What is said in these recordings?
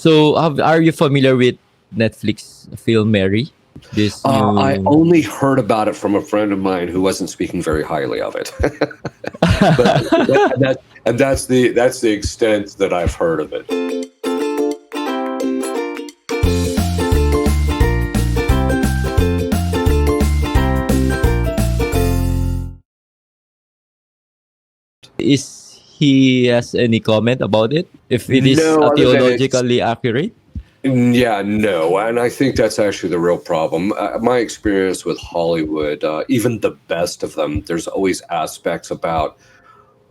So, are you familiar with Netflix film Mary? This I new. only heard about it from a friend of mine who wasn't speaking very highly of it. But that's the extent that I've heard of it. Is he has any comment about it? If it is No, other than it's theologically accurate? yeah, no, and I think that's actually the real problem. My experience with Hollywood, even the best of them, there's always aspects about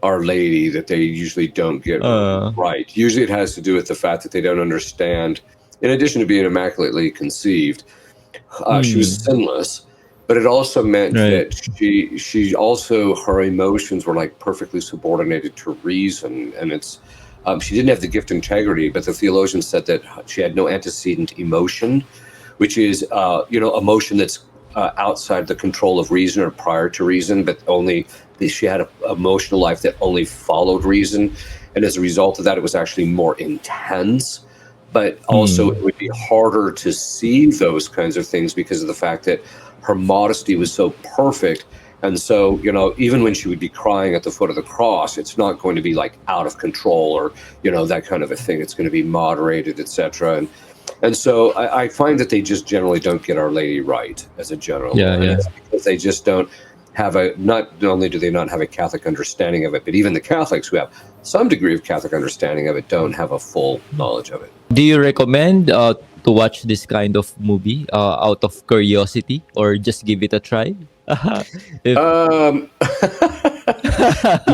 Our Lady that they usually don't get Uh, right. Usually, it has to do with the fact that they don't understand. In addition to being immaculately conceived, she was hmm, sinless, but it also meant right. that she also her emotions were like perfectly subordinated to reason, and she didn't have the gift of integrity, but the theologian said that she had no antecedent emotion, which is emotion that's outside the control of reason or prior to reason, but only she had an emotional life that only followed reason, and as a result of that, it was actually more intense. But also, Hmm, it would be harder to see those kinds of things because of the fact that her modesty was so perfect. And so, even when she would be crying at the foot of the cross, it's not going to be like out of control or, that kind of a thing. It's going to be moderated, etc. And so I find that they just generally don't get Our Lady right as a general yeah, rule. And yeah. it's because they just don't have not only do they not have a Catholic understanding of it, but even the Catholics who have some degree of Catholic understanding of it don't have a full knowledge of it. Do you recommend to watch this kind of movie out of curiosity or just give it a try? If Um,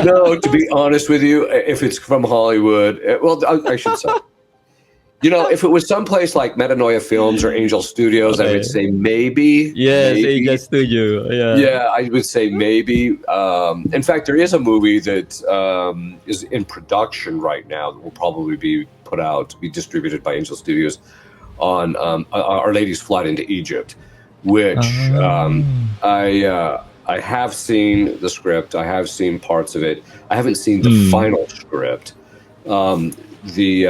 no, to be honest with you, if it's from Hollywood, well, I should say, if it was someplace like Metanoia Films or Angel Studios, I would okay. say maybe, Yes, maybe. Angel Studio. Yeah. Yeah, I would say maybe. In fact, there is a movie that is in production right now that will probably be put out, be distributed by Angel Studios on Our Lady's Flight into Egypt, which Ah. I have seen the script. I have seen parts of it. I haven't seen the Mm. final script. The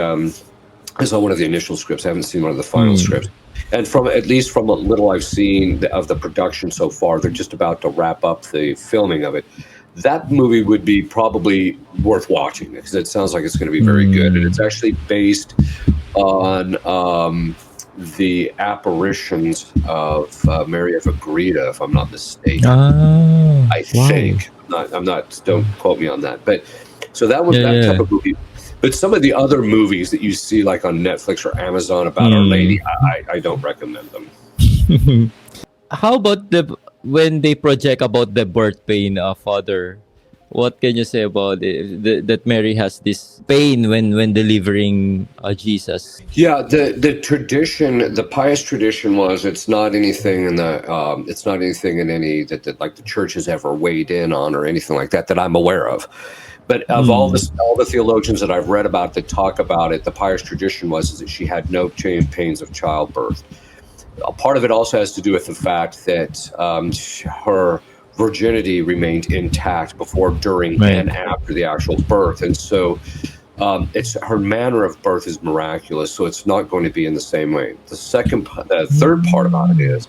I saw one of the initial scripts. I haven't seen one of the final Mm. scripts. And at least from what little I've seen of the production so far, they're just about to wrap up the filming of it. That movie would be probably worth watching because it sounds like it's going to be very good. And it's Mm. actually based on the apparitions of Mary of Agreda, if I'm not mistaken. Ah. I Wow. think. I'm not. Don't quote me on that. But so that was Yeah, that type yeah. of movie. But some of the other movies that you see, like on Netflix or Amazon, about Our Lady, Mm. I don't recommend them. How about when they project about the birth pain, Father? What can you say about it? That Mary has this pain when delivering Jesus? Yeah, the tradition, the pious tradition was it's not anything in any that like the church has ever weighed in on or anything like that I'm aware of. But of Mm. all the theologians that I've read about that talk about it, the pious tradition was is that she had no pains of childbirth. A part of it also has to do with the fact that her virginity remained intact before, during, Right. and after the actual birth, and so it's her manner of birth is miraculous, so it's not going to be in the same way. The third part about it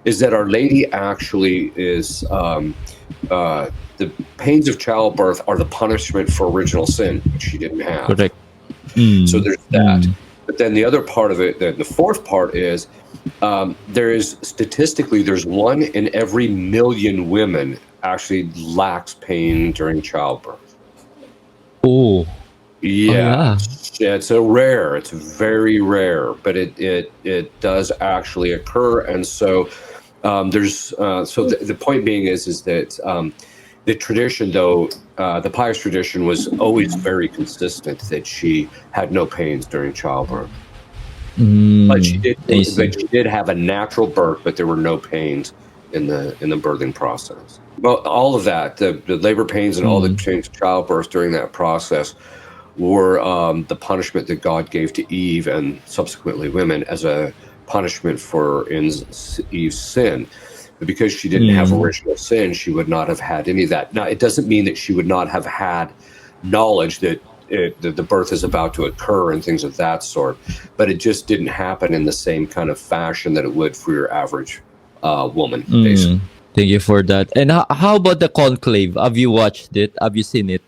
is that Our Lady actually is the pains of childbirth are the punishment for original sin, which she didn't have. Correct. So Mm. there's that. Mm. But then the other part of it, the fourth part is there's 1 in every million women actually lacks pain during childbirth. Oh. Oh Yeah, yeah. it's it's very rare, but it does actually occur, and so the point being is that the tradition, though, the pious tradition was always very consistent that she had no pains during childbirth, but Mm. I see. she did have a natural birth, but there were no pains in the birthing process. Well, all of that, the labor pains and all the Mm. pains of childbirth during that process were the punishment that God gave to Eve and subsequently women as a punishment for Eve's sin. But because she didn't have Mm. original sin, she would not have had any of that. Now, it doesn't mean that she would not have had knowledge that the birth is about to occur and things of that sort, but it just didn't happen in the same kind of fashion that it would for your average woman. Basically. Thank you for that. And how about the conclave? Have you watched it? Have you seen it?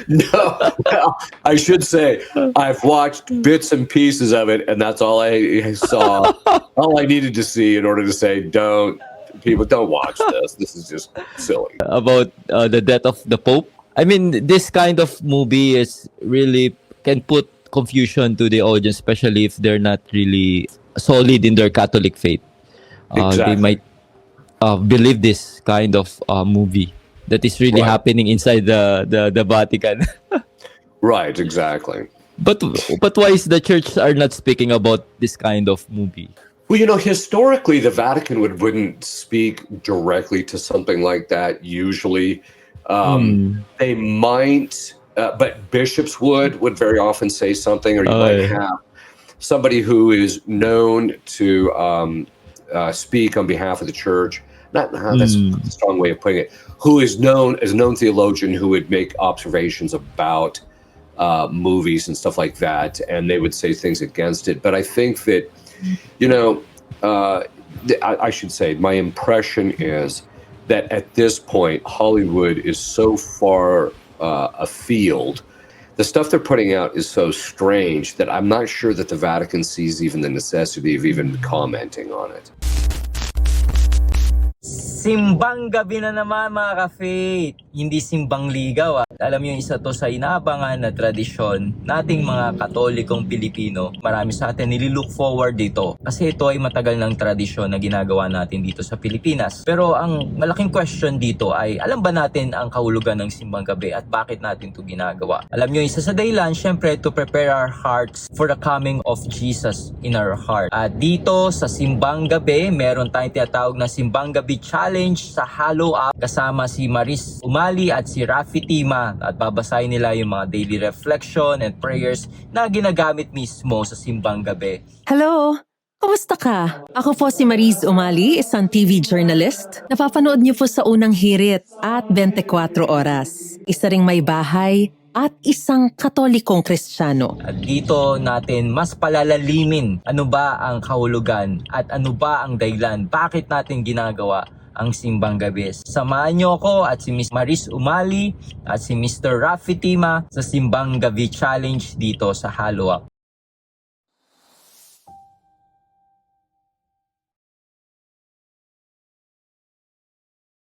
No, well, I should say I've watched bits and pieces of it, and that's all I saw. All I needed to see in order to say, don't watch this. This is just silly. About the death of the Pope? I mean, this kind of movie is really can put confusion to the audience, especially if they're not really solid in their Catholic faith. Exactly. They might believe this kind of movie that is really Right. happening inside the Vatican. Right, exactly. But why is the church are not speaking about this kind of movie? Well, historically, the Vatican wouldn't speak directly to something like that. Usually, they might, but bishops would very often say something, or you might have somebody who is known to speak on behalf of the church. That's a strong way of putting it. Who is known as a known theologian who would make observations about movies and stuff like that, and they would say things against it. But I think that, I should say, my impression is that at this point, Hollywood is so far afield. The stuff they're putting out is so strange that I'm not sure that the Vatican sees even the necessity of even commenting on it. Simbang gabi na naman mga ka-faith, hindi simbang ligaw. Alam niyo, isa to sa inaabangan na tradisyon nating mga Katolikong Pilipino. Marami sa atin nililook forward dito kasi ito ay matagal ng tradisyon na ginagawa natin dito sa Pilipinas. Pero ang malaking question dito ay, alam ba natin ang kahulugan ng simbang gabi at bakit natin ito ginagawa? Alam niyo, isa sa dahilan, syempre, to prepare our hearts for the coming of Jesus in our heart. At dito sa simbang gabi, meron tayong tinatawag na Simbang Gabi Challenge sa Hallow app kasama si Mariz Umali at si Raffy Tima, at babasahin nila yung mga daily reflection and prayers na ginagamit mismo sa simbang gabi. Hello! Kumusta ka? Ako po si Mariz Umali, isang TV journalist. Napapanood niyo po sa Unang Hirit at 24 Oras. Isa ring may bahay at isang Katolikong Kristiyano. At dito natin mas palalimin ano ba ang kahulugan at ano ba ang dahilan bakit natin ginagawa ang simbang gabi. Samahan niyo ako at si Miss Mariz Umali at si Mr. Raffy Tima sa Simbang Gabi Challenge dito sa Hallow.